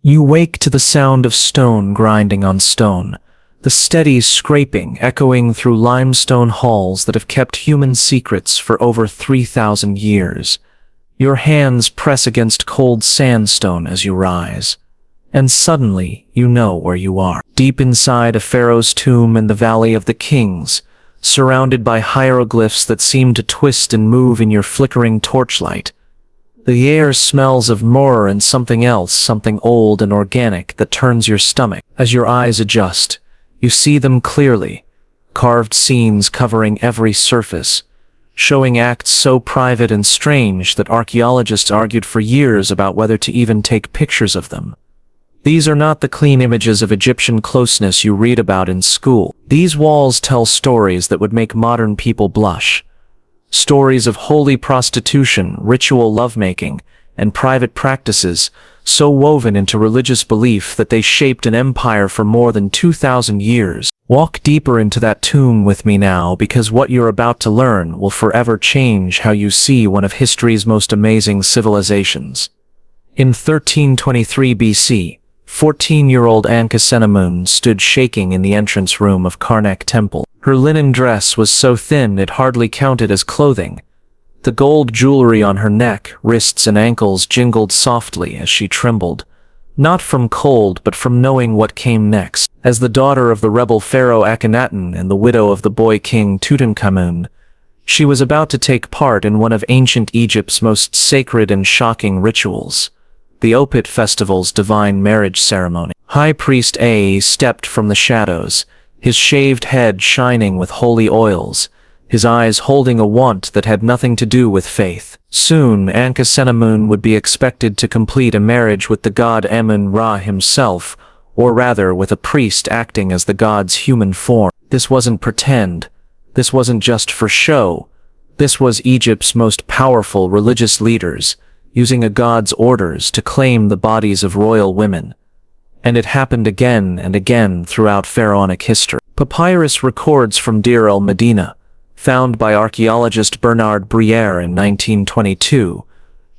You wake to the sound of stone grinding on stone, the steady scraping echoing through limestone halls that have kept human secrets for over 3,000 years. Your hands press against cold sandstone as you rise, and suddenly you know where you are. Deep inside a pharaoh's tomb in the Valley of the Kings, surrounded by hieroglyphs that seem to twist and move in your flickering torchlight. The air smells of myrrh and something else, something old and organic that turns your stomach. As your eyes adjust, you see them clearly, carved scenes covering every surface, showing acts so private and strange that archaeologists argued for years about whether to even take pictures of them. These are not the clean images of Egyptian closeness you read about in school. These walls tell stories that would make modern people blush. Stories of holy prostitution, ritual lovemaking, and private practices so woven into religious belief that they shaped an empire for more than 2,000 years. Walk deeper into that tomb with me now, because what you're about to learn will forever change how you see one of history's most amazing civilizations. In 1323 BC, 14-year-old Ankhesenamun stood shaking in the entrance room of Karnak Temple. Her linen dress was so thin it hardly counted as clothing. The gold jewelry on her neck, wrists, and ankles jingled softly as she trembled, not from cold but from knowing what came next. As the daughter of the rebel pharaoh Akhenaten and the widow of the boy king Tutankhamun, she was about to take part in one of ancient Egypt's most sacred and shocking rituals, the Opet Festival's divine marriage ceremony. High Priest A stepped from the shadows, his shaved head shining with holy oils, his eyes holding a wand that had nothing to do with faith. Soon, Ankhesenamun would be expected to complete a marriage with the god Amun-Ra himself, or rather with a priest acting as the god's human form. This wasn't pretend. This wasn't just for show. This was Egypt's most powerful religious leaders, using a god's orders to claim the bodies of royal women. And it happened again and again throughout pharaonic history. Papyrus records from Deir el-Medina, found by archaeologist Bernard Briere in 1922,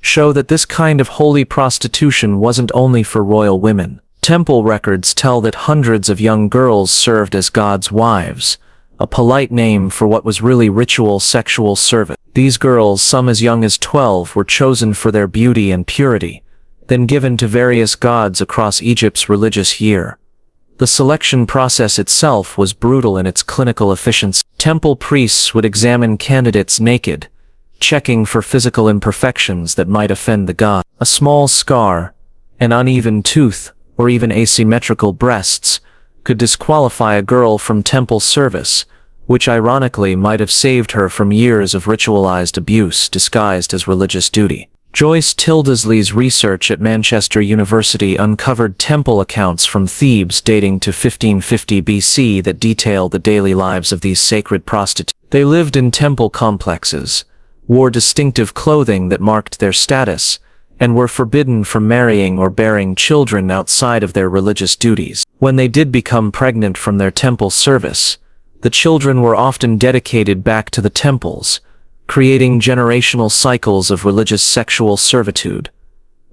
show that this kind of holy prostitution wasn't only for royal women. Temple records tell that hundreds of young girls served as God's wives, a polite name for what was really ritual sexual service. These girls, some as young as 12, were chosen for their beauty and purity, then given to various gods across Egypt's religious year. The selection process itself was brutal in its clinical efficiency. Temple priests would examine candidates naked, checking for physical imperfections that might offend the god. A small scar, an uneven tooth, or even asymmetrical breasts could disqualify a girl from temple service, which ironically might have saved her from years of ritualized abuse disguised as religious duty. Joyce Tildesley's research at Manchester University uncovered temple accounts from Thebes dating to 1550 BC that detail the daily lives of these sacred prostitutes. They lived in temple complexes, wore distinctive clothing that marked their status, and were forbidden from marrying or bearing children outside of their religious duties. When they did become pregnant from their temple service, the children were often dedicated back to the temples, creating generational cycles of religious sexual servitude.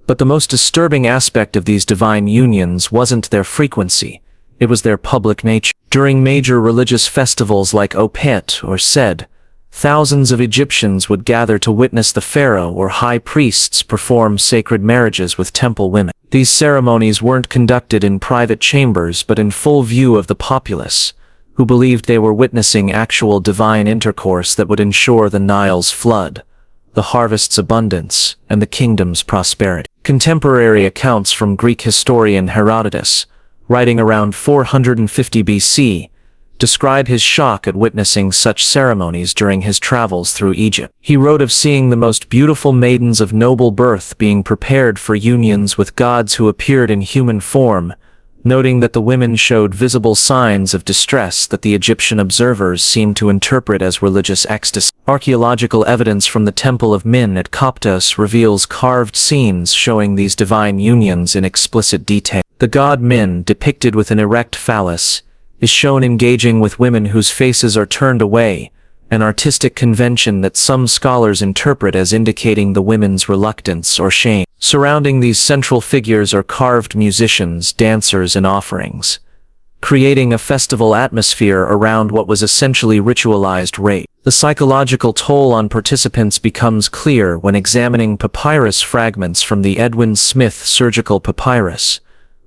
But the most disturbing aspect of these divine unions wasn't their frequency, it was their public nature. During major religious festivals like Opet or Sed, thousands of Egyptians would gather to witness the pharaoh or high priests perform sacred marriages with temple women. These ceremonies weren't conducted in private chambers but in full view of the populace, who believed they were witnessing actual divine intercourse that would ensure the Nile's flood, the harvest's abundance, and the kingdom's prosperity. Contemporary accounts from Greek historian Herodotus, writing around 450 BC, describe his shock at witnessing such ceremonies during his travels through Egypt. He wrote of seeing the most beautiful maidens of noble birth being prepared for unions with gods who appeared in human form, noting that the women showed visible signs of distress that the Egyptian observers seemed to interpret as religious ecstasy. Archaeological evidence from the Temple of Min at Coptos reveals carved scenes showing these divine unions in explicit detail. The god Min, depicted with an erect phallus, is shown engaging with women whose faces are turned away, an artistic convention that some scholars interpret as indicating the women's reluctance or shame. Surrounding these central figures are carved musicians, dancers, and offerings, creating a festival atmosphere around what was essentially ritualized rape. The psychological toll on participants becomes clear when examining papyrus fragments from the Edwin Smith surgical papyrus,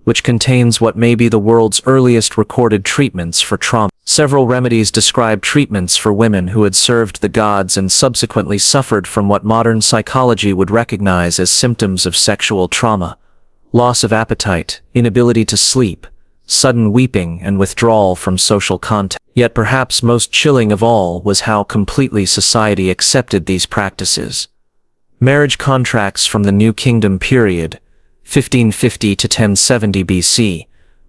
which contains what may be the world's earliest recorded treatments for trauma. Several remedies describe treatments for women who had served the gods and subsequently suffered from what modern psychology would recognize as symptoms of sexual trauma: loss of appetite, inability to sleep, sudden weeping, and withdrawal from social contact. Yet perhaps most chilling of all was how completely society accepted these practices. Marriage contracts from the New Kingdom period, 1550 to 1070 BC,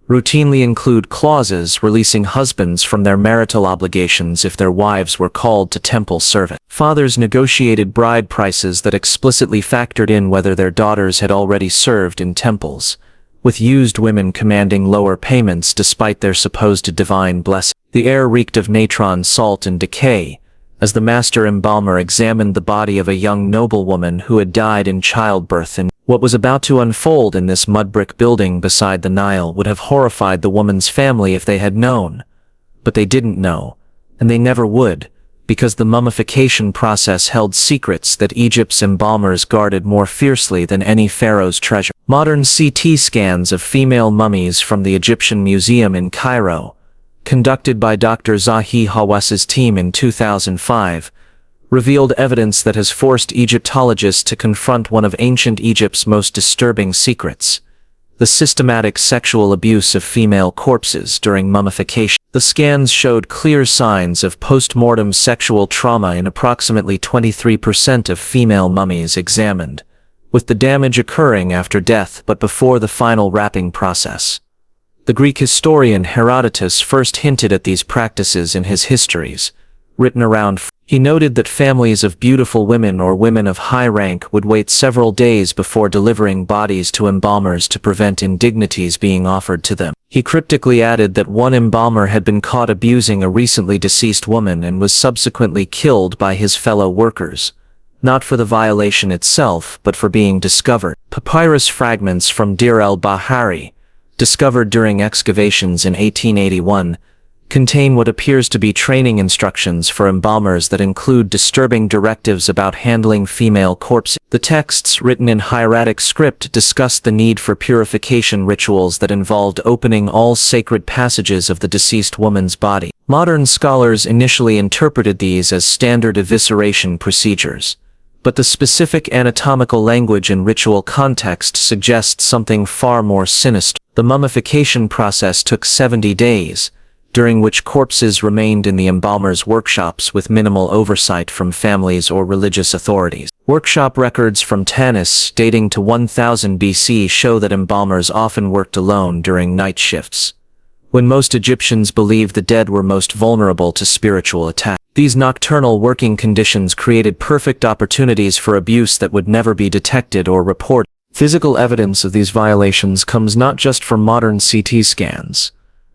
routinely include clauses releasing husbands from their marital obligations if their wives were called to temple service. Fathers negotiated bride prices that explicitly factored in whether their daughters had already served in temples, with used women commanding lower payments despite their supposed divine blessing. The air reeked of natron, salt, and decay, as the master embalmer examined the body of a young noblewoman who had died in childbirth. And what was about to unfold in this mud-brick building beside the Nile would have horrified the woman's family if they had known. But they didn't know, and they never would, because the mummification process held secrets that Egypt's embalmers guarded more fiercely than any pharaoh's treasure. Modern CT scans of female mummies from the Egyptian Museum in Cairo, conducted by Dr. Zahi Hawass's team in 2005, revealed evidence that has forced Egyptologists to confront one of ancient Egypt's most disturbing secrets: the systematic sexual abuse of female corpses during mummification. The scans showed clear signs of post-mortem sexual trauma in approximately 23% of female mummies examined, with the damage occurring after death but before the final wrapping process. The Greek historian Herodotus first hinted at these practices in his histories, written around. He noted that families of beautiful women or women of high rank would wait several days before delivering bodies to embalmers to prevent indignities being offered to them. He cryptically added that one embalmer had been caught abusing a recently deceased woman and was subsequently killed by his fellow workers, not for the violation itself but for being discovered. Papyrus fragments from Deir el-Bahari, discovered during excavations in 1881, contain what appears to be training instructions for embalmers that include disturbing directives about handling female corpses. The texts, written in hieratic script, discussed the need for purification rituals that involved opening all sacred passages of the deceased woman's body. Modern scholars initially interpreted these as standard evisceration procedures, but the specific anatomical language and ritual context suggests something far more sinister. The mummification process took 70 days, during which corpses remained in the embalmer's workshops with minimal oversight from families or religious authorities. Workshop records from Tanis dating to 1000 BC show that embalmers often worked alone during night shifts, when most Egyptians believed the dead were most vulnerable to spiritual attack. These nocturnal working conditions created perfect opportunities for abuse that would never be detected or reported. Physical evidence of these violations comes not just from modern CT scans,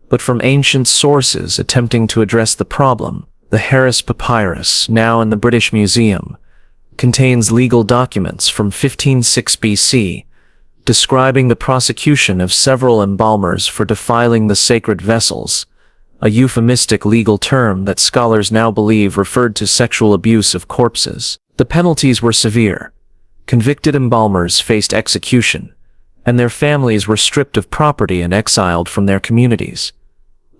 but from ancient sources attempting to address the problem. The Harris Papyrus, now in the British Museum, contains legal documents from 1506 BC, describing the prosecution of several embalmers for defiling the sacred vessels, a euphemistic legal term that scholars now believe referred to sexual abuse of corpses. The penalties were severe. Convicted embalmers faced execution, and their families were stripped of property and exiled from their communities.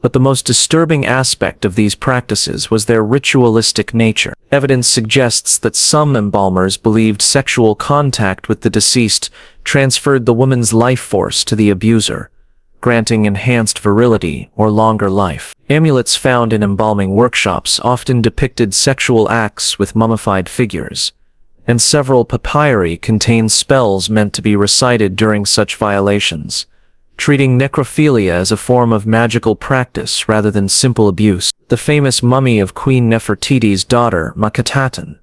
But the most disturbing aspect of these practices was their ritualistic nature. Evidence suggests that some embalmers believed sexual contact with the deceased transferred the woman's life force to the abuser, granting enhanced virility or longer life. Amulets found in embalming workshops often depicted sexual acts with mummified figures, and several papyri contain spells meant to be recited during such violations, treating necrophilia as a form of magical practice rather than simple abuse. The famous mummy of Queen Nefertiti's daughter, Makataten,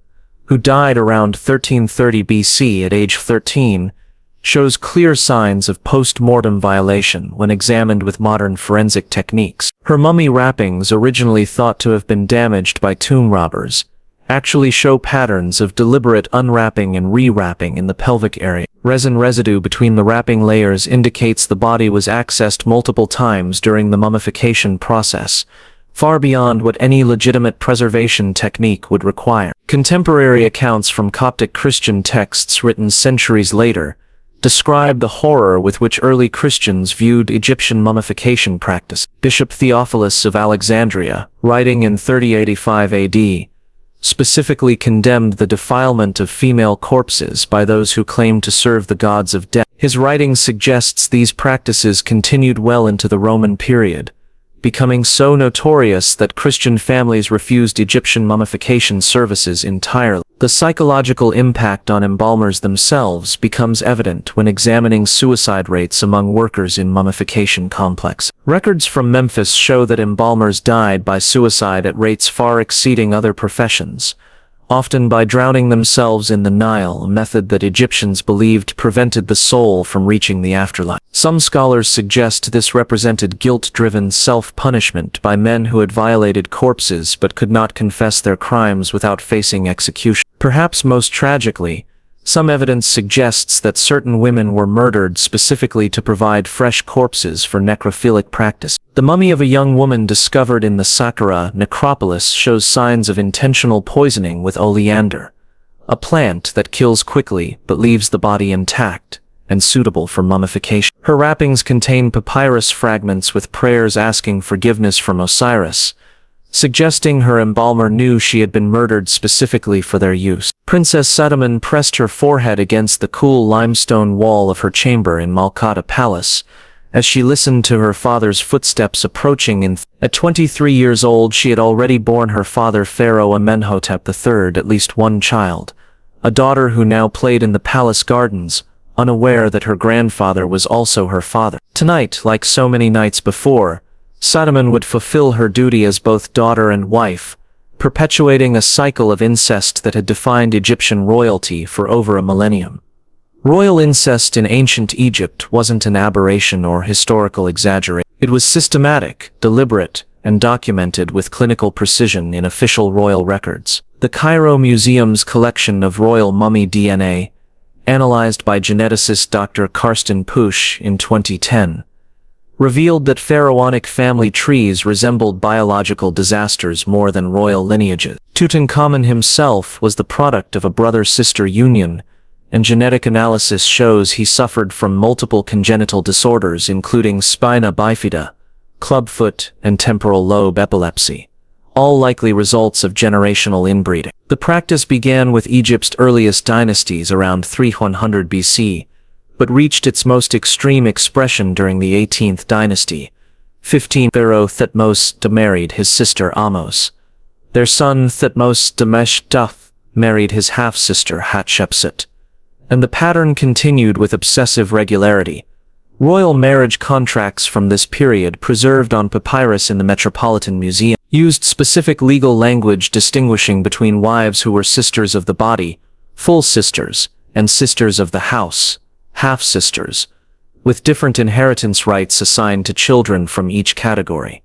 who died around 1330 BC at age 13, shows clear signs of post-mortem violation when examined with modern forensic techniques. Her mummy wrappings, originally thought to have been damaged by tomb robbers, actually show patterns of deliberate unwrapping and rewrapping in the pelvic area. Resin residue between the wrapping layers indicates the body was accessed multiple times during the mummification process, far beyond what any legitimate preservation technique would require. Contemporary accounts from Coptic Christian texts written centuries later describe the horror with which early Christians viewed Egyptian mummification practice. Bishop Theophilus of Alexandria, writing in 3085 AD, specifically condemned the defilement of female corpses by those who claimed to serve the gods of death. His writing suggests these practices continued well into the Roman period, becoming so notorious that Christian families refused Egyptian mummification services entirely. The psychological impact on embalmers themselves becomes evident when examining suicide rates among workers in mummification complexes. Records from Memphis show that embalmers died by suicide at rates far exceeding other professions, often by drowning themselves in the Nile, a method that Egyptians believed prevented the soul from reaching the afterlife. Some scholars suggest this represented guilt-driven self-punishment by men who had violated corpses but could not confess their crimes without facing execution. Perhaps most tragically, some evidence suggests that certain women were murdered specifically to provide fresh corpses for necrophilic practice. The mummy of a young woman discovered in the Saqqara necropolis shows signs of intentional poisoning with oleander, a plant that kills quickly but leaves the body intact and suitable for mummification. Her wrappings contain papyrus fragments with prayers asking forgiveness from Osiris, suggesting her embalmer knew she had been murdered specifically for their use. Princess Sadaman pressed her forehead against the cool limestone wall of her chamber in Malkata Palace as she listened to her father's footsteps approaching. At 23 years old, she had already borne her father Pharaoh Amenhotep III at least one child, a daughter who now played in the palace gardens, unaware that her grandfather was also her father. Tonight, like so many nights before, Sadaman would fulfill her duty as both daughter and wife, perpetuating a cycle of incest that had defined Egyptian royalty for over a millennium. Royal incest in ancient Egypt wasn't an aberration or historical exaggeration. It was systematic, deliberate, and documented with clinical precision in official royal records. The Cairo Museum's collection of royal mummy DNA, analyzed by geneticist Dr. Karsten Pusch in 2010, revealed that pharaonic family trees resembled biological disasters more than royal lineages. Tutankhamun himself was the product of a brother-sister union, and genetic analysis shows he suffered from multiple congenital disorders including spina bifida, clubfoot, and temporal lobe epilepsy, all likely results of generational inbreeding. The practice began with Egypt's earliest dynasties around 3100 BC, but reached its most extreme expression during the 18th dynasty. Pharaoh Thutmose II married his sister Ahmose. Their son Thutmose II married his half-sister Hatshepsut, and the pattern continued with obsessive regularity. Royal marriage contracts from this period, preserved on papyrus in the Metropolitan Museum, used specific legal language distinguishing between wives who were sisters of the body, full sisters, and sisters of the house, half-sisters, with different inheritance rights assigned to children from each category.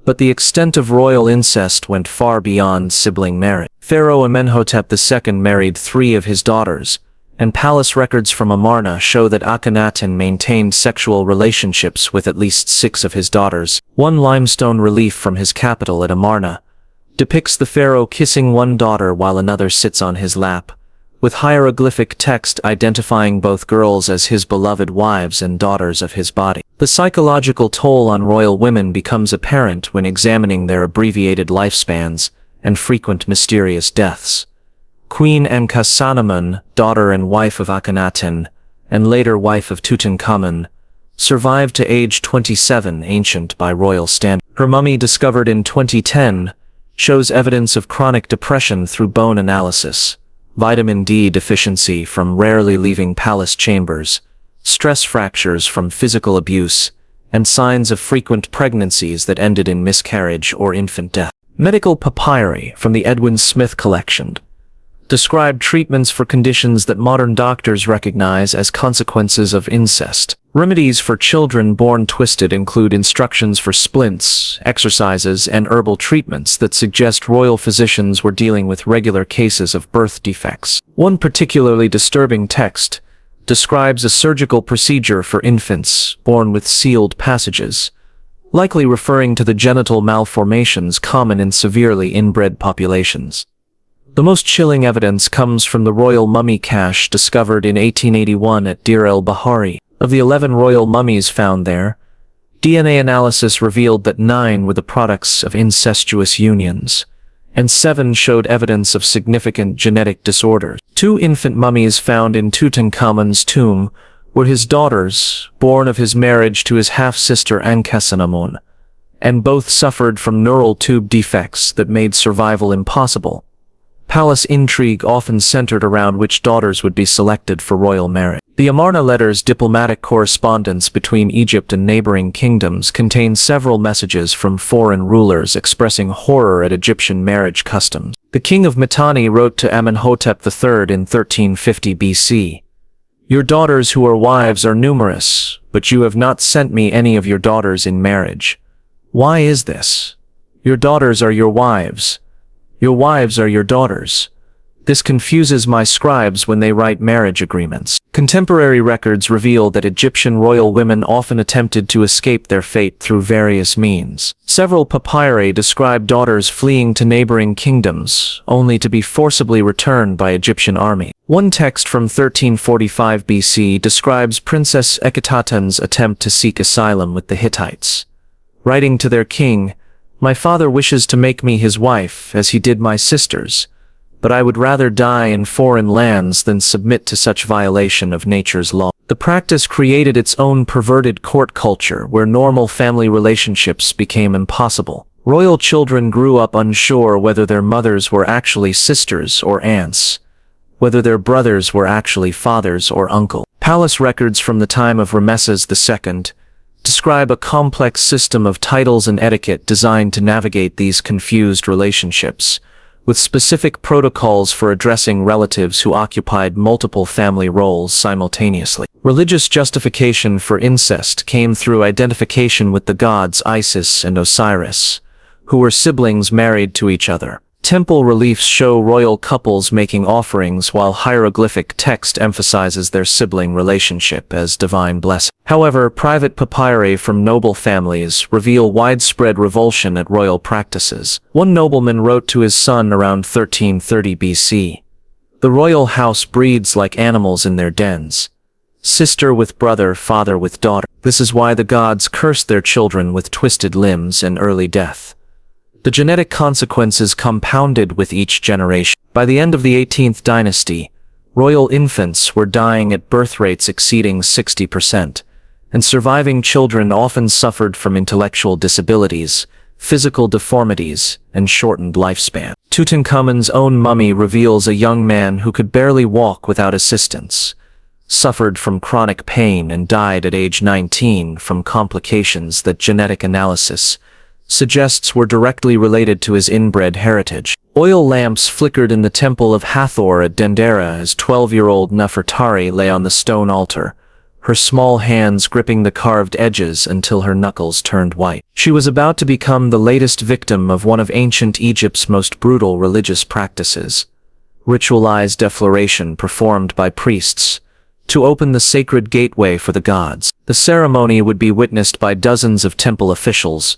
But the extent of royal incest went far beyond sibling marriage. Pharaoh Amenhotep II married 3 of his daughters, and palace records from Amarna show that Akhenaten maintained sexual relationships with at least 6 of his daughters. One limestone relief from his capital at Amarna depicts the pharaoh kissing one daughter while another sits on his lap, with hieroglyphic text identifying both girls as his beloved wives and daughters of his body. The psychological toll on royal women becomes apparent when examining their abbreviated lifespans and frequent mysterious deaths. Queen Ankhesenamun, daughter and wife of Akhenaten, and later wife of Tutankhamun, survived to age 27, ancient by royal standard. Her mummy, discovered in 2010, shows evidence of chronic depression through bone analysis, vitamin D deficiency from rarely leaving palace chambers, stress fractures from physical abuse, and signs of frequent pregnancies that ended in miscarriage or infant death. Medical papyri from the Edwin Smith collection describe treatments for conditions that modern doctors recognize as consequences of incest. Remedies for children born twisted include instructions for splints, exercises, and herbal treatments that suggest royal physicians were dealing with regular cases of birth defects. One particularly disturbing text describes a surgical procedure for infants born with sealed passages, likely referring to the genital malformations common in severely inbred populations. The most chilling evidence comes from the royal mummy cache discovered in 1881 at Deir el-Bahari. Of the 11 royal mummies found there, DNA analysis revealed that 9 were the products of incestuous unions, and 7 showed evidence of significant genetic disorders. 2 infant mummies found in Tutankhamun's tomb were his daughters, born of his marriage to his half-sister Ankhesenamun, and both suffered from neural tube defects that made survival impossible. Palace intrigue often centered around which daughters would be selected for royal marriage. The Amarna letters' diplomatic correspondence between Egypt and neighboring kingdoms contained several messages from foreign rulers expressing horror at Egyptian marriage customs. The king of Mitanni wrote to Amenhotep III in 1350 BC, "Your daughters who are wives are numerous, but you have not sent me any of your daughters in marriage. Why is this? Your daughters are your wives. Your wives are your daughters. This confuses my scribes when they write marriage agreements." Contemporary records reveal that Egyptian royal women often attempted to escape their fate through various means. Several papyri describe daughters fleeing to neighboring kingdoms, only to be forcibly returned by Egyptian army. One text from 1345 BC describes Princess Ekheteten's attempt to seek asylum with the Hittites. Writing to their king, "My father wishes to make me his wife, as he did my sisters, but I would rather die in foreign lands than submit to such violation of nature's law." The practice created its own perverted court culture where normal family relationships became impossible. Royal children grew up unsure whether their mothers were actually sisters or aunts, whether their brothers were actually fathers or uncles. Palace records from the time of Ramesses II describe a complex system of titles and etiquette designed to navigate these confused relationships, with specific protocols for addressing relatives who occupied multiple family roles simultaneously. Religious justification for incest came through identification with the gods Isis and Osiris, who were siblings married to each other. Temple reliefs show royal couples making offerings, while hieroglyphic text emphasizes their sibling relationship as divine blessing. However, private papyri from noble families reveal widespread revulsion at royal practices. One nobleman wrote to his son around 1330 BC, "The royal house breeds like animals in their dens. Sister with brother, father with daughter. This is why the gods cursed their children with twisted limbs and early death." The genetic consequences compounded with each generation. By the end of the 18th dynasty, royal infants were dying at birth rates exceeding 60%, and surviving children often suffered from intellectual disabilities, physical deformities, and shortened lifespan. Tutankhamun's own mummy reveals a young man who could barely walk without assistance, suffered from chronic pain, and died at age 19 from complications that genetic analysis suggests were directly related to his inbred heritage. Oil lamps flickered in the temple of Hathor at Dendera as 12-year-old Nefertari lay on the stone altar, her small hands gripping the carved edges until her knuckles turned white. She was about to become the latest victim of one of ancient Egypt's most brutal religious practices, ritualized defloration performed by priests to open the sacred gateway for the gods. The ceremony would be witnessed by dozens of temple officials,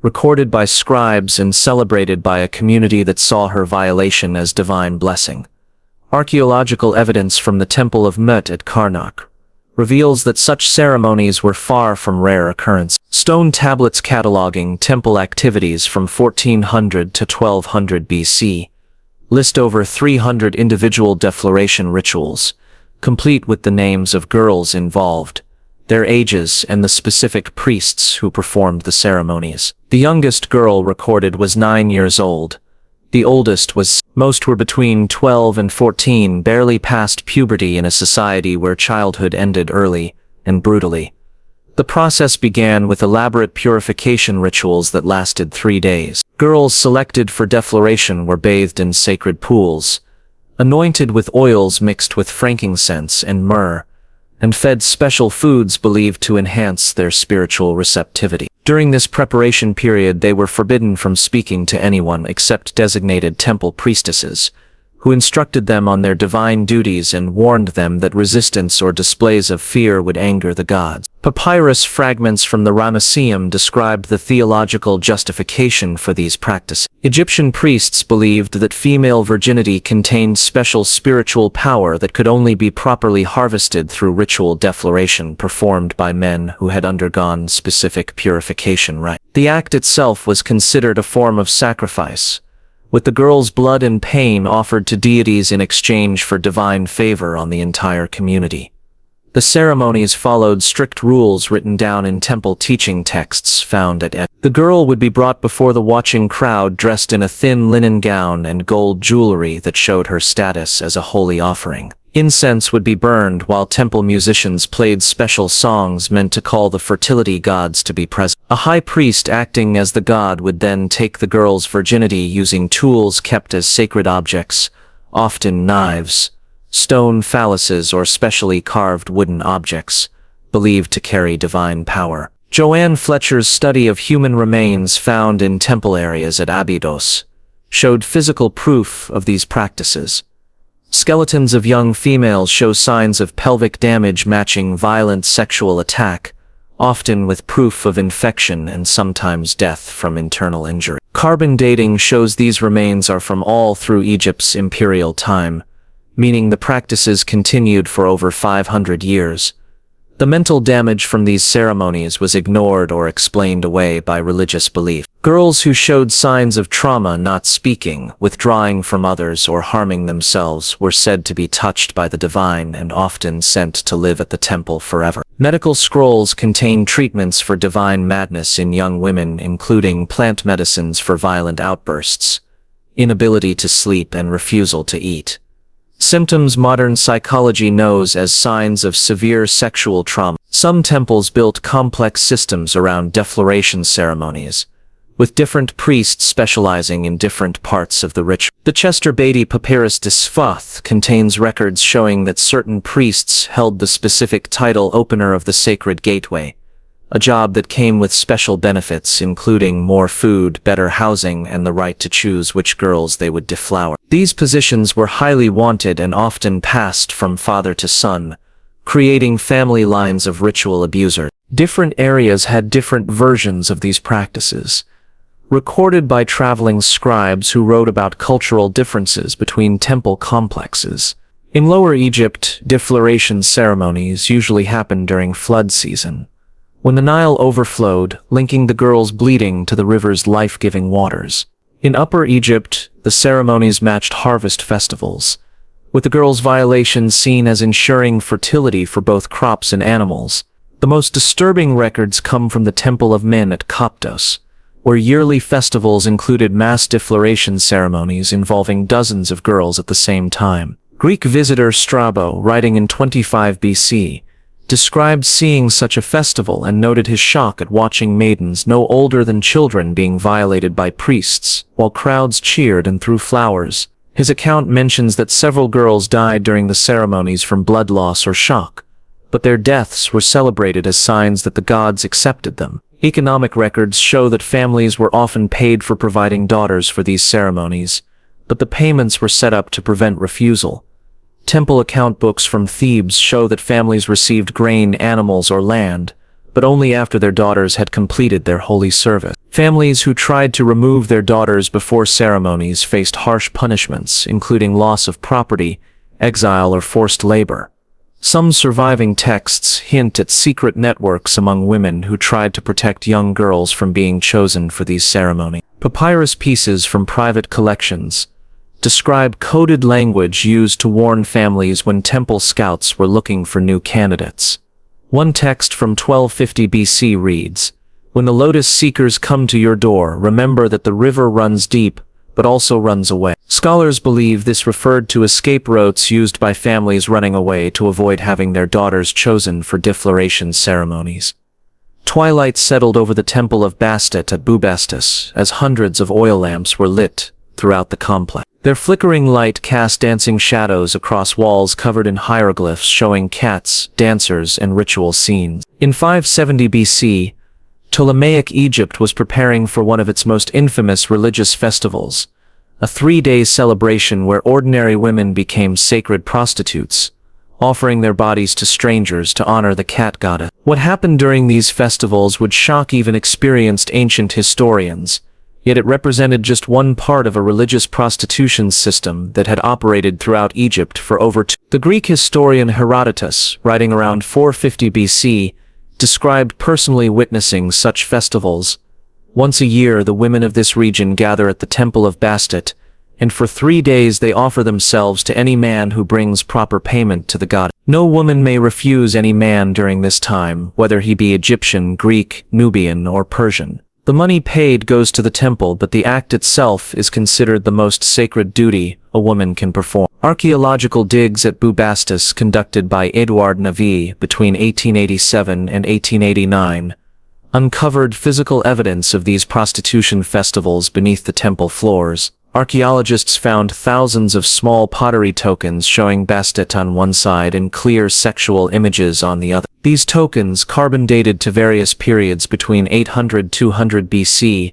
recorded by scribes, and celebrated by a community that saw her violation as divine blessing. Archaeological evidence from the Temple of Mut at Karnak reveals that such ceremonies were far from rare occurrence. Stone tablets cataloging temple activities from 1400 to 1200 BC list over 300 individual defloration rituals, complete with the names of girls involved, their ages, and the specific priests who performed the ceremonies. The youngest girl recorded was 9 years old. The oldest was. Most were between 12 and 14, barely past puberty in a society where childhood ended early and brutally. The process began with elaborate purification rituals that lasted 3 days. Girls selected for defloration were bathed in sacred pools, anointed with oils mixed with frankincense and myrrh, and fed special foods believed to enhance their spiritual receptivity. During this preparation period, they were forbidden from speaking to anyone except designated temple priestesses, who instructed them on their divine duties and warned them that resistance or displays of fear would anger the gods. Papyrus fragments from the Ramesseum described the theological justification for these practices. Egyptian priests believed that female virginity contained special spiritual power that could only be properly harvested through ritual defloration performed by men who had undergone specific purification rites. The act itself was considered a form of sacrifice, with the girl's blood and pain offered to deities in exchange for divine favor on the entire community. The ceremonies followed strict rules written down in temple teaching texts found at The girl would be brought before the watching crowd dressed in a thin linen gown and gold jewelry that showed her status as a holy offering. Incense would be burned while temple musicians played special songs meant to call the fertility gods to be present. A high priest acting as the god would then take the girl's virginity using tools kept as sacred objects, often knives, stone phalluses, or specially carved wooden objects, believed to carry divine power. Joanne Fletcher's study of human remains found in temple areas at Abydos showed physical proof of these practices. Skeletons of young females show signs of pelvic damage matching violent sexual attack, often with proof of infection and sometimes death from internal injury. Carbon dating shows these remains are from all through Egypt's imperial time, meaning the practices continued for over 500 years. The mental damage from these ceremonies was ignored or explained away by religious belief. Girls who showed signs of trauma, not speaking, withdrawing from others, or harming themselves were said to be touched by the divine and often sent to live at the temple forever. Medical scrolls contain treatments for divine madness in young women, including plant medicines for violent outbursts, inability to sleep, and refusal to eat. Symptoms modern psychology knows as signs of severe sexual trauma. Some temples built complex systems around defloration ceremonies, with different priests specializing in different parts of the ritual. The Chester Beatty Papyrus de Sfath contains records showing that certain priests held the specific title opener of the sacred gateway, a job that came with special benefits including more food, better housing, and the right to choose which girls they would deflower. These positions were highly wanted and often passed from father to son, creating family lines of ritual abusers. Different areas had different versions of these practices, recorded by traveling scribes who wrote about cultural differences between temple complexes. In Lower Egypt, defloration ceremonies usually happened during flood season, when the Nile overflowed, linking the girl's bleeding to the river's life-giving waters. In Upper Egypt, the ceremonies matched harvest festivals, with the girl's violations seen as ensuring fertility for both crops and animals. The most disturbing records come from the Temple of Men at Coptos, where yearly festivals included mass defloration ceremonies involving dozens of girls at the same time. Greek visitor Strabo, writing in 25 BC, described seeing such a festival and noted his shock at watching maidens no older than children being violated by priests, while crowds cheered and threw flowers. His account mentions that several girls died during the ceremonies from blood loss or shock, but their deaths were celebrated as signs that the gods accepted them. Economic records show that families were often paid for providing daughters for these ceremonies, but the payments were set up to prevent refusal. Temple account books from Thebes show that families received grain, animals, or land, but only after their daughters had completed their holy service. Families who tried to remove their daughters before ceremonies faced harsh punishments, including loss of property, exile, or forced labor. Some surviving texts hint at secret networks among women who tried to protect young girls from being chosen for these ceremonies. Papyrus pieces from private collections describe coded language used to warn families when temple scouts were looking for new candidates. One text from 1250 BC reads, "When the lotus seekers come to your door, remember that the river runs deep, but also runs away." Scholars believe this referred to escape routes used by families running away to avoid having their daughters chosen for defloration ceremonies. Twilight settled over the temple of Bastet at Bubastis as hundreds of oil lamps were lit, throughout the complex. Their flickering light cast dancing shadows across walls covered in hieroglyphs showing cats, dancers, and ritual scenes. In 570 BC, Ptolemaic Egypt was preparing for one of its most infamous religious festivals, a 3-day celebration where ordinary women became sacred prostitutes, offering their bodies to strangers to honor the cat goddess. What happened during these festivals would shock even experienced ancient historians, yet it represented just one part of a religious prostitution system that had operated throughout Egypt for over two. The Greek historian Herodotus, writing around 450 BC, described personally witnessing such festivals. Once a year, the women of this region gather at the temple of Bastet, and for 3 days they offer themselves to any man who brings proper payment to the god. No woman may refuse any man during this time, whether he be Egyptian, Greek, Nubian, or Persian. The money paid goes to the temple, but the act itself is considered the most sacred duty a woman can perform. Archaeological digs at Bubastis conducted by Edouard Navy between 1887 and 1889 uncovered physical evidence of these prostitution festivals beneath the temple floors. Archaeologists found thousands of small pottery tokens showing Bastet on one side and clear sexual images on the other. These tokens, carbon dated to various periods between 800–200 BC,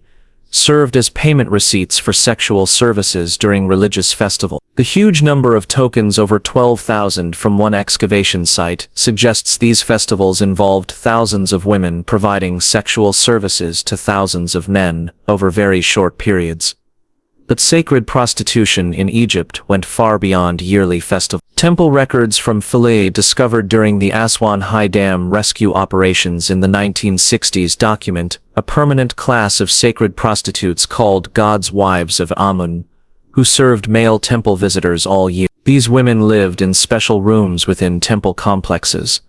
served as payment receipts for sexual services during religious festivals. The huge number of tokens, over 12,000 from one excavation site, suggests these festivals involved thousands of women providing sexual services to thousands of men over very short periods. But sacred prostitution in Egypt went far beyond yearly festivals. Temple records from Philae discovered during the Aswan High Dam rescue operations in the 1960s document a permanent class of sacred prostitutes called God's Wives of Amun, who served male temple visitors all year. These women lived in special rooms within temple complexes,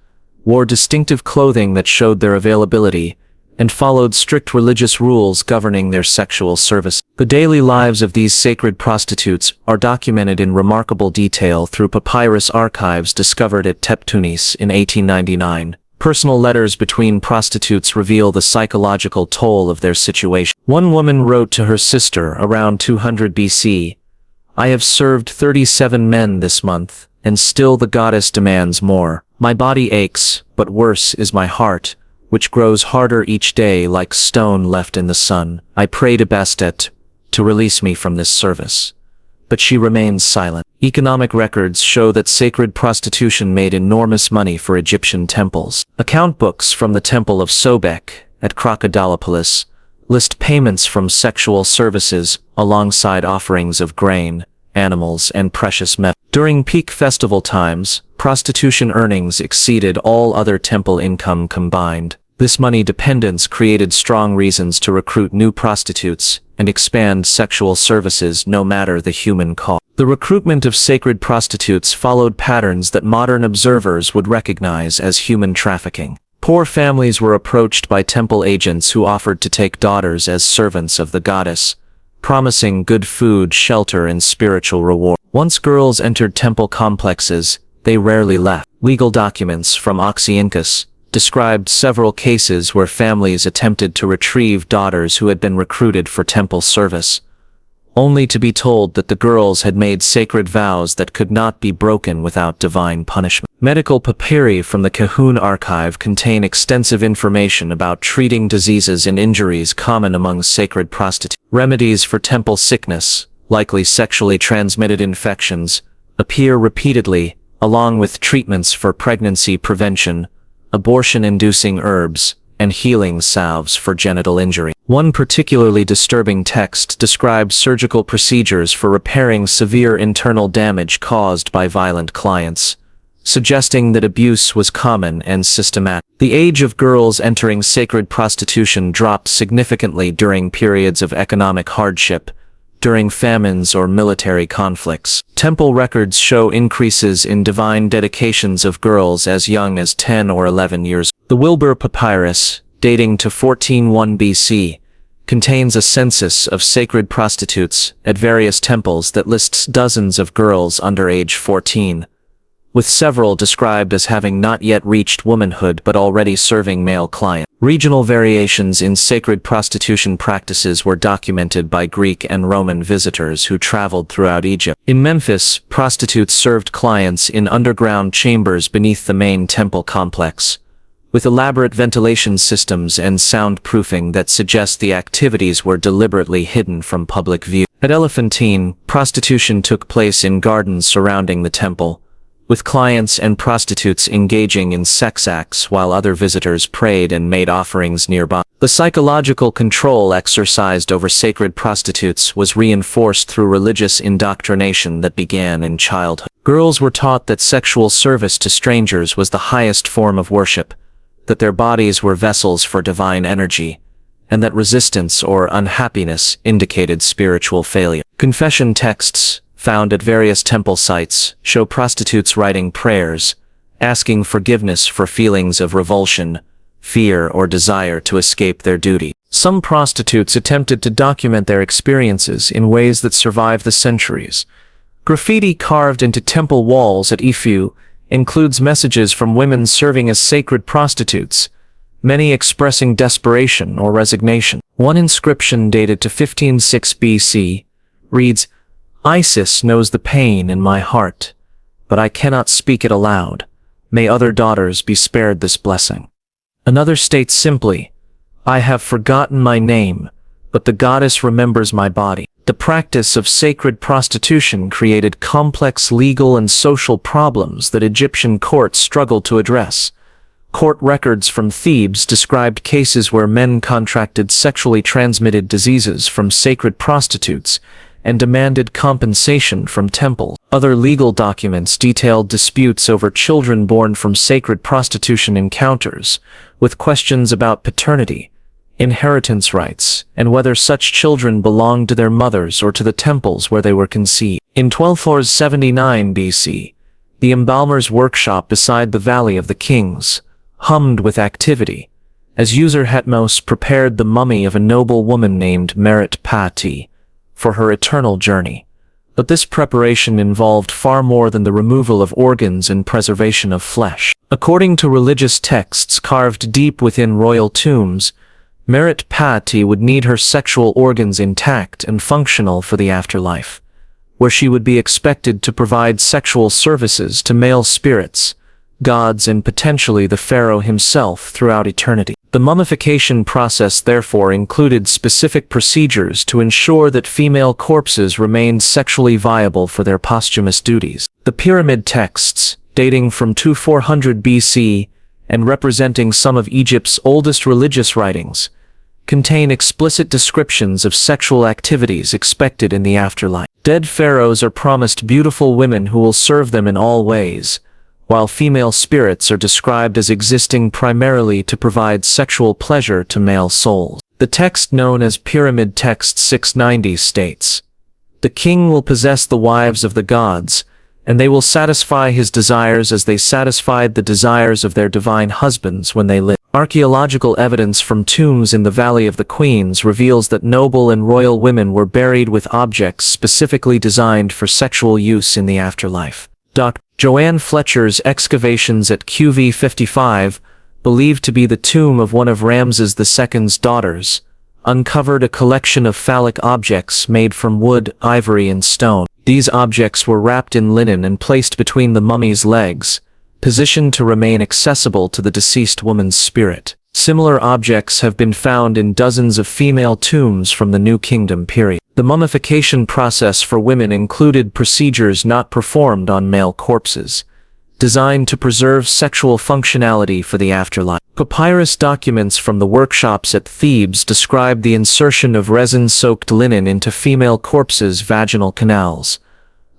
wore distinctive clothing that showed their availability, and followed strict religious rules governing their sexual service. The daily lives of these sacred prostitutes are documented in remarkable detail through papyrus archives discovered at Teptunis in 1899. Personal letters between prostitutes reveal the psychological toll of their situation. One woman wrote to her sister around 200 BC, "I have served 37 men this month, and still the goddess demands more. My body aches, but worse is my heart, which grows harder each day like stone left in the sun. I pray to Bastet to release me from this service." But she remains silent. Economic records show that sacred prostitution made enormous money for Egyptian temples. Account books from the Temple of Sobek at Crocodilopolis list payments from sexual services alongside offerings of grain, animals, and precious metals. During peak festival times, prostitution earnings exceeded all other temple income combined. This money dependence created strong reasons to recruit new prostitutes and expand sexual services no matter the human cost. The recruitment of sacred prostitutes followed patterns that modern observers would recognize as human trafficking. Poor families were approached by temple agents who offered to take daughters as servants of the goddess, promising good food, shelter, and spiritual reward. Once girls entered temple complexes, they rarely left. Legal documents from Oxyrhynchus described several cases where families attempted to retrieve daughters who had been recruited for temple service, only to be told that the girls had made sacred vows that could not be broken without divine punishment. Medical papyri from the Kahun archive contain extensive information about treating diseases and injuries common among sacred prostitutes. Remedies for temple sickness, likely sexually transmitted infections, appear repeatedly, along with treatments for pregnancy prevention, abortion-inducing herbs, and healing salves for genital injury. One particularly disturbing text describes surgical procedures for repairing severe internal damage caused by violent clients, suggesting that abuse was common and systematic. The age of girls entering sacred prostitution dropped significantly during periods of economic hardship, during famines or military conflicts. Temple records show increases in divine dedications of girls as young as 10 or 11 years. The Wilbur Papyrus, dating to 1401 BC, contains a census of sacred prostitutes at various temples that lists dozens of girls under age 14, with several described as having not yet reached womanhood but already serving male clients. Regional variations in sacred prostitution practices were documented by Greek and Roman visitors who traveled throughout Egypt. In Memphis, prostitutes served clients in underground chambers beneath the main temple complex, with elaborate ventilation systems and soundproofing that suggest the activities were deliberately hidden from public view. At Elephantine, prostitution took place in gardens surrounding the temple, with clients and prostitutes engaging in sex acts while other visitors prayed and made offerings nearby. The psychological control exercised over sacred prostitutes was reinforced through religious indoctrination that began in childhood. Girls were taught that sexual service to strangers was the highest form of worship, that their bodies were vessels for divine energy, and that resistance or unhappiness indicated spiritual failure. Confession texts found at various temple sites show prostitutes writing prayers, asking forgiveness for feelings of revulsion, fear, or desire to escape their duty. Some prostitutes attempted to document their experiences in ways that survive the centuries. Graffiti carved into temple walls at Ifu includes messages from women serving as sacred prostitutes, many expressing desperation or resignation. One inscription dated to 1506 BC reads, "Isis knows the pain in my heart, but I cannot speak it aloud. May other daughters be spared this blessing." Another states simply, "I have forgotten my name, but the goddess remembers my body." The practice of sacred prostitution created complex legal and social problems that Egyptian courts struggled to address. Court records from Thebes described cases where men contracted sexually transmitted diseases from sacred prostitutes and demanded compensation from temples. Other legal documents detailed disputes over children born from sacred prostitution encounters, with questions about paternity, inheritance rights, and whether such children belonged to their mothers or to the temples where they were conceived. In 1279 BC, the embalmer's workshop beside the Valley of the Kings hummed with activity, as User-Hetmos prepared the mummy of a noble woman named Merit Pati for her eternal journey. But this preparation involved far more than the removal of organs and preservation of flesh. According to religious texts carved deep within royal tombs, Merit Pati would need her sexual organs intact and functional for the afterlife, where she would be expected to provide sexual services to male spirits, gods, and potentially the pharaoh himself throughout eternity. The mummification process therefore included specific procedures to ensure that female corpses remained sexually viable for their posthumous duties. The pyramid texts, dating from 2400 BC and representing some of Egypt's oldest religious writings, contain explicit descriptions of sexual activities expected in the afterlife. Dead pharaohs are promised beautiful women who will serve them in all ways, while female spirits are described as existing primarily to provide sexual pleasure to male souls. The text known as Pyramid Text 690 states, "The king will possess the wives of the gods, and they will satisfy his desires as they satisfied the desires of their divine husbands when they lived." Archaeological evidence from tombs in the Valley of the Queens reveals that noble and royal women were buried with objects specifically designed for sexual use in the afterlife. Dr. Joanne Fletcher's excavations at QV 55, believed to be the tomb of one of Ramses II's daughters, uncovered a collection of phallic objects made from wood, ivory, and stone. These objects were wrapped in linen and placed between the mummy's legs, positioned to remain accessible to the deceased woman's spirit. Similar objects have been found in dozens of female tombs from the New Kingdom period. The mummification process for women included procedures not performed on male corpses, designed to preserve sexual functionality for the afterlife. Papyrus documents from the workshops at Thebes describe the insertion of resin-soaked linen into female corpses' vaginal canals,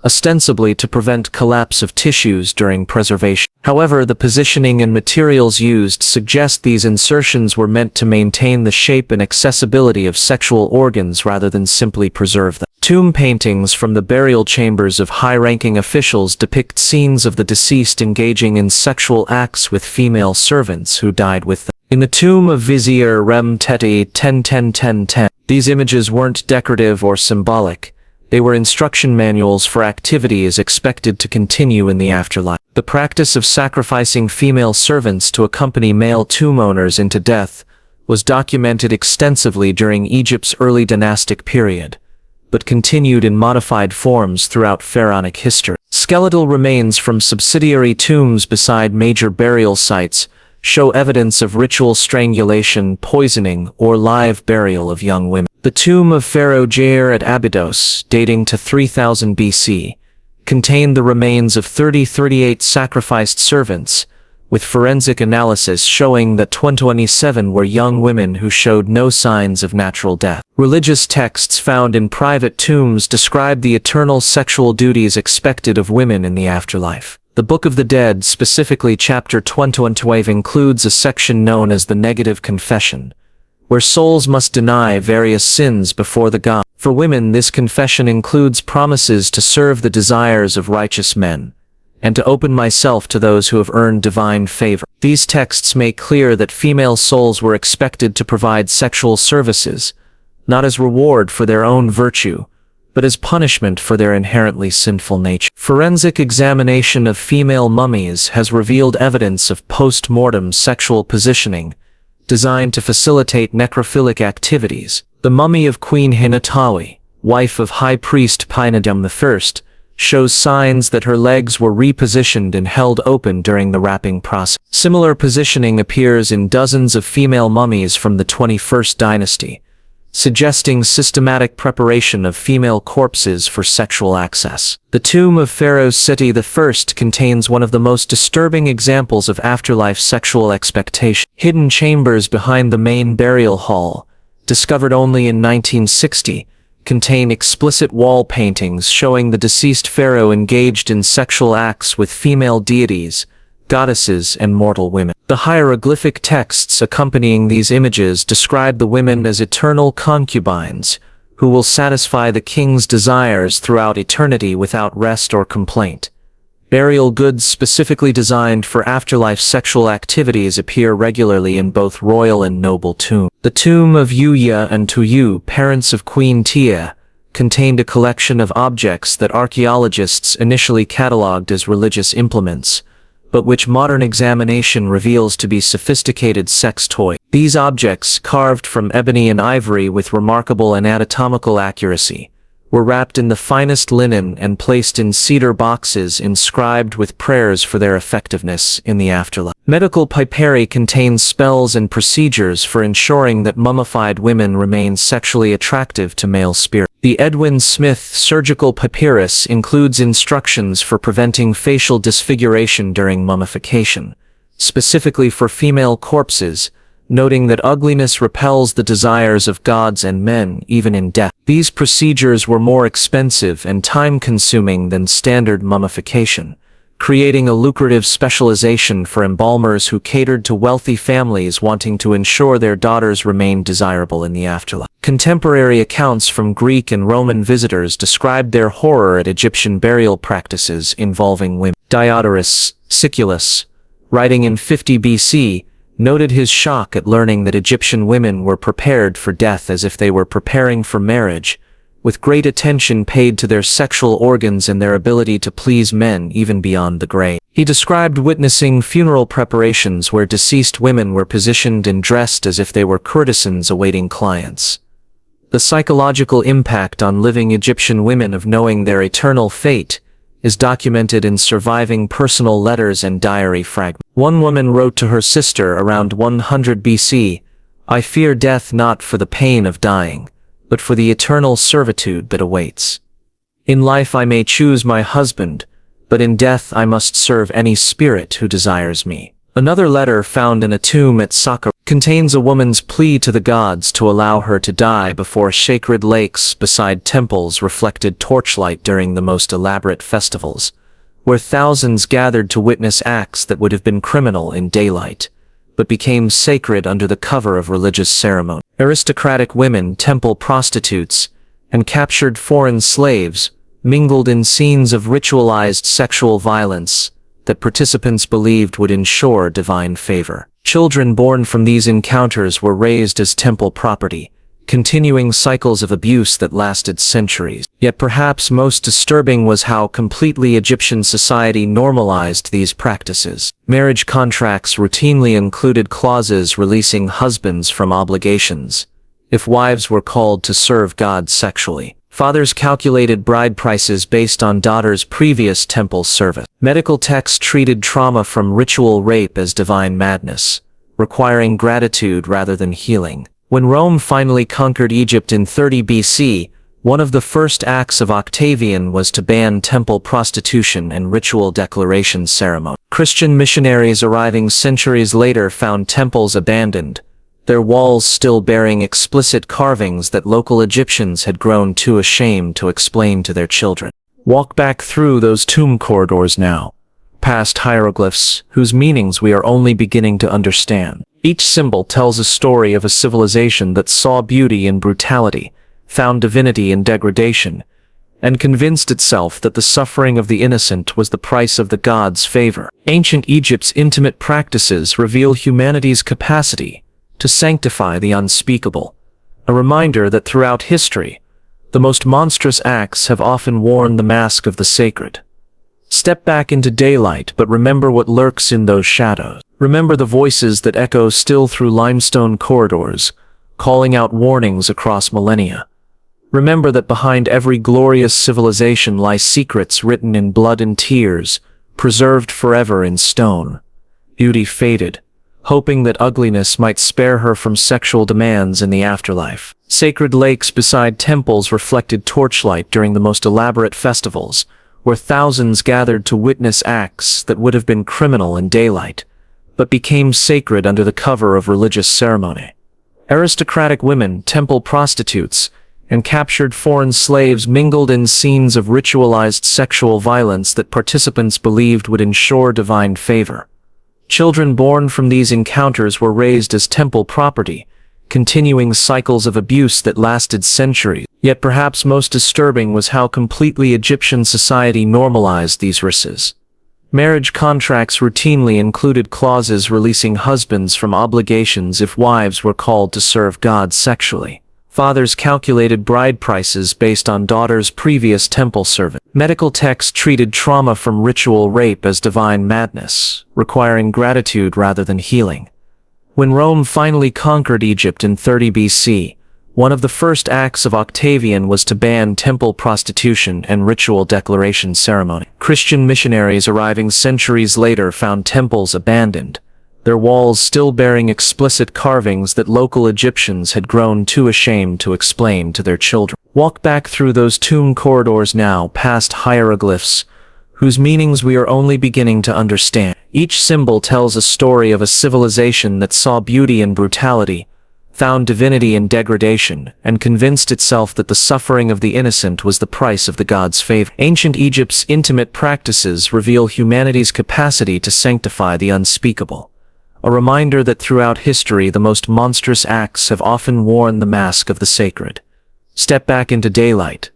ostensibly to prevent collapse of tissues during preservation. However, the positioning and materials used suggest these insertions were meant to maintain the shape and accessibility of sexual organs rather than simply preserve them. Tomb paintings from the burial chambers of high-ranking officials depict scenes of the deceased engaging in sexual acts with female servants who died with them. In the tomb of Vizier Rem Teti 1010-1010, these images weren't decorative or symbolic. They were instruction manuals for activities expected to continue in the afterlife. The practice of sacrificing female servants to accompany male tomb owners into death was documented extensively during Egypt's early dynastic period, but continued in modified forms throughout pharaonic history. Skeletal remains from subsidiary tombs beside major burial sites show evidence of ritual strangulation, poisoning, or live burial of young women. The tomb of Pharaoh Jair at Abydos, dating to 3000 BC, contained the remains of 38 sacrificed servants, with forensic analysis showing that 27 were young women who showed no signs of natural death. Religious texts found in private tombs describe the eternal sexual duties expected of women in the afterlife. The Book of the Dead, specifically chapter 22, includes a section known as the Negative Confession, where souls must deny various sins before the God. For women, this confession includes promises to serve the desires of righteous men, and to open myself to those who have earned divine favor. These texts make clear that female souls were expected to provide sexual services, not as reward for their own virtue, but as punishment for their inherently sinful nature. Forensic examination of female mummies has revealed evidence of post-mortem sexual positioning, designed to facilitate necrophilic activities. The mummy of Queen Hinatawi, wife of High Priest Painadam I, shows signs that her legs were repositioned and held open during the wrapping process. Similar positioning appears in dozens of female mummies from the 21st dynasty, suggesting systematic preparation of female corpses for sexual access. The tomb of Pharaoh Seti I contains one of the most disturbing examples of afterlife sexual expectation. Hidden chambers behind the main burial hall, discovered only in 1960, contain explicit wall paintings showing the deceased pharaoh engaged in sexual acts with female deities, goddesses, and mortal women. The hieroglyphic texts accompanying these images describe the women as eternal concubines, who will satisfy the king's desires throughout eternity without rest or complaint. Burial goods specifically designed for afterlife sexual activities appear regularly in both royal and noble tombs. The tomb of Yuya and Tuyu, parents of Queen Tia, contained a collection of objects that archaeologists initially catalogued as religious implements, but which modern examination reveals to be sophisticated sex toys. These objects, carved from ebony and ivory with remarkable anatomical accuracy, were wrapped in the finest linen and placed in cedar boxes inscribed with prayers for their effectiveness in the afterlife. Medical papyri contains spells and procedures for ensuring that mummified women remain sexually attractive to male spirits. The Edwin Smith surgical papyrus includes instructions for preventing facial disfiguration during mummification, specifically for female corpses, noting that ugliness repels the desires of gods and men even in death. These procedures were more expensive and time-consuming than standard mummification, creating a lucrative specialization for embalmers who catered to wealthy families wanting to ensure their daughters remained desirable in the afterlife. Contemporary accounts from Greek and Roman visitors described their horror at Egyptian burial practices involving women. Diodorus Siculus, writing in 50 BC, noted his shock at learning that Egyptian women were prepared for death as if they were preparing for marriage, with great attention paid to their sexual organs and their ability to please men even beyond the grave. He described witnessing funeral preparations where deceased women were positioned and dressed as if they were courtesans awaiting clients. The psychological impact on living Egyptian women of knowing their eternal fate is documented in surviving personal letters and diary fragments. One woman wrote to her sister around 100 BC, "I fear death not for the pain of dying, but for the eternal servitude that awaits. In life I may choose my husband, but in death I must serve any spirit who desires me." Another letter found in a tomb at Saqqara contains a woman's plea to the gods to allow her to die before sacred lakes beside temples reflected torchlight during the most elaborate festivals, where thousands gathered to witness acts that would have been criminal in daylight, but became sacred under the cover of religious ceremony. Aristocratic women, temple prostitutes, and captured foreign slaves mingled in scenes of ritualized sexual violence that participants believed would ensure divine favor. Children born from these encounters were raised as temple property, continuing cycles of abuse that lasted centuries. Yet perhaps most disturbing was how completely Egyptian society normalized these practices. Marriage contracts routinely included clauses releasing husbands from obligations if wives were called to serve God sexually. Fathers calculated bride prices based on daughters' previous temple service. Medical texts treated trauma from ritual rape as divine madness, requiring gratitude rather than healing. When Rome finally conquered Egypt in 30 BC, one of the first acts of Octavian was to ban temple prostitution and ritual declaration ceremony. Christian missionaries arriving centuries later found temples abandoned, their walls still bearing explicit carvings that local Egyptians had grown too ashamed to explain to their children. Walk back through those tomb corridors now, past hieroglyphs whose meanings we are only beginning to understand. Each symbol tells a story of a civilization that saw beauty in brutality, found divinity in degradation, and convinced itself that the suffering of the innocent was the price of the gods' favor. Ancient Egypt's intimate practices reveal humanity's capacity to sanctify the unspeakable, a reminder that throughout history, the most monstrous acts have often worn the mask of the sacred. Step back into daylight, but remember what lurks in those shadows. Remember the voices that echo still through limestone corridors, calling out warnings across millennia. Remember that behind every glorious civilization lie secrets written in blood and tears, preserved forever in stone. Beauty faded, hoping that ugliness might spare her from sexual demands in the afterlife. Sacred lakes beside temples reflected torchlight during the most elaborate festivals, where thousands gathered to witness acts that would have been criminal in daylight, but became sacred under the cover of religious ceremony. Aristocratic women, temple prostitutes, and captured foreign slaves mingled in scenes of ritualized sexual violence that participants believed would ensure divine favor. Children born from these encounters were raised as temple property, continuing cycles of abuse that lasted centuries. Yet perhaps most disturbing was how completely Egyptian society normalized these risks. Marriage contracts routinely included clauses releasing husbands from obligations if wives were called to serve God sexually. Fathers calculated bride prices based on daughters' previous temple service. Medical texts treated trauma from ritual rape as divine madness, requiring gratitude rather than healing. When Rome finally conquered Egypt in 30 BC, one of the first acts of Octavian was to ban temple prostitution and ritual declaration ceremony. Christian missionaries arriving centuries later found temples abandoned, their walls still bearing explicit carvings that local Egyptians had grown too ashamed to explain to their children. Walk back through those tomb corridors now, past hieroglyphs, whose meanings we are only beginning to understand. Each symbol tells a story of a civilization that saw beauty in brutality, found divinity in degradation, and convinced itself that the suffering of the innocent was the price of the gods' favor. Ancient Egypt's intimate practices reveal humanity's capacity to sanctify the unspeakable, a reminder that throughout history the most monstrous acts have often worn the mask of the sacred. Step back into daylight,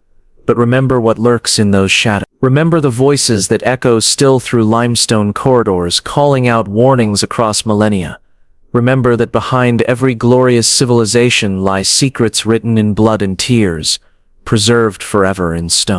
but remember what lurks in those shadows. Remember the voices that echo still through limestone corridors, calling out warnings across millennia. Remember that behind every glorious civilization lie secrets written in blood and tears, preserved forever in stone.